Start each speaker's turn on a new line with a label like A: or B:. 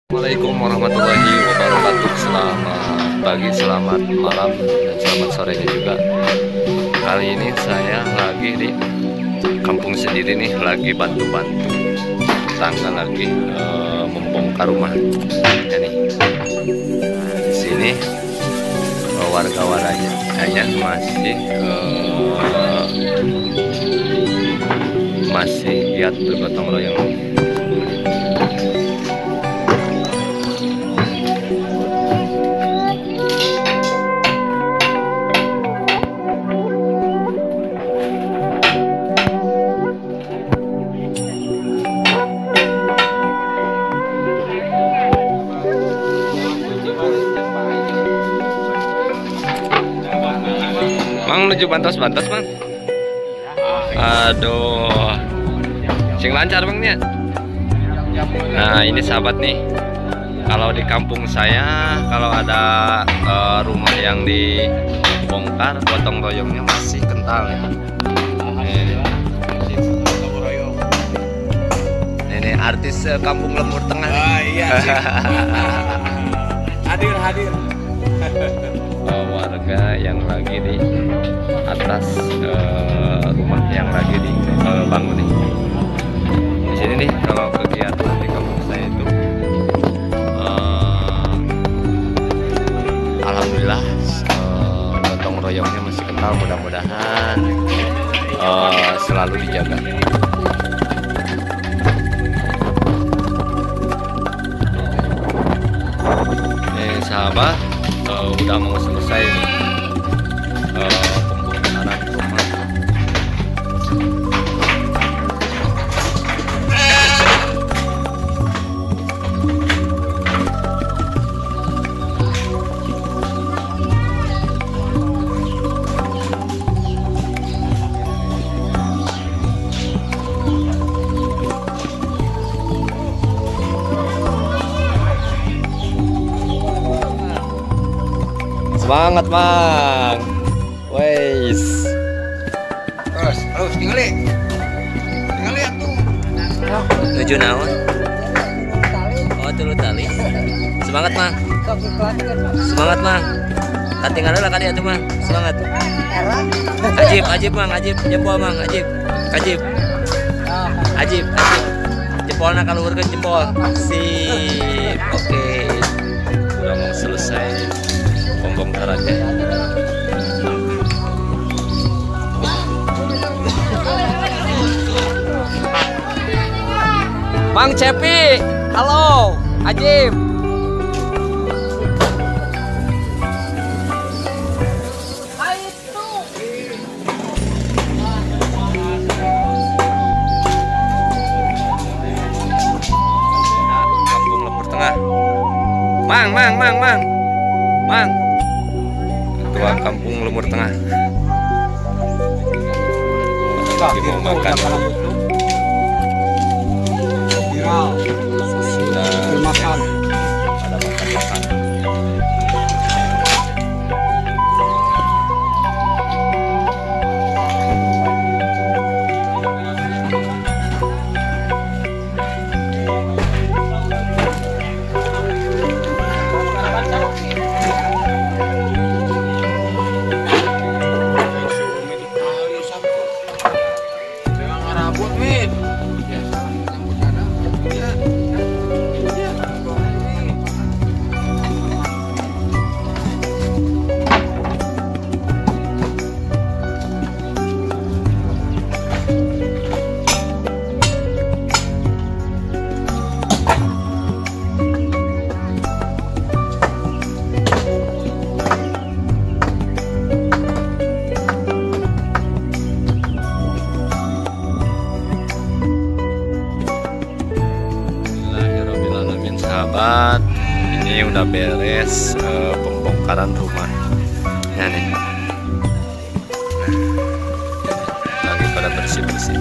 A: Assalamualaikum warahmatullahi wabarakatuh. Selamat pagi, selamat malam, dan selamat sorenya juga. Kali ini saya lagi di kampung sendiri nih, lagi bantu-bantu tetangga lagi membongkar rumah. Ya nih, di sini warga-warganya masih giat bergotong royong. Mang menuju bantos-bantos, Mang. Aduh. Sing lancar, Bangnya. Nah, ini sahabat nih. Kalau di kampung saya, kalau ada rumah yang dibongkar, gotong royongnya masih kental ya. Ini artis Kampung Lembur Tengah.
B: Oh, iya. Hadir.
A: Warga yang lagi di atas rumah yang lagi dibangun nih. Di sini nih kalau kegiatan di kampung saya itu, alhamdulillah gotong royongnya masih kental. Mudah-mudahan selalu dijaga. Nih sahabat, udah mau selesai nih pembongkaran rumah. Semangat, Mang. Weis.
B: Terus tinggal lihat tuh.
A: Nuju naon? Oh, tulu tali. Semangat, Mang. Semangat, Mang. Katingan lah kali atuh, Mang. Semangat. Ajib, Mang, ajib. Jempol, Mang, ajib. Ajib. Jempolna kaluhurkeun jempol. Sip. Oke. Udah mau selesai pembongkarannya. Mang Cepi, halo, Ajib. Kampung Lembur Tengah. Mang. Ketua Kampung Lembur Tengah lagi mau makan. Sudah makan. Ada makan. Sahabat, ini udah beres pembongkaran rumah ya nih, lagi pada bersih-bersih.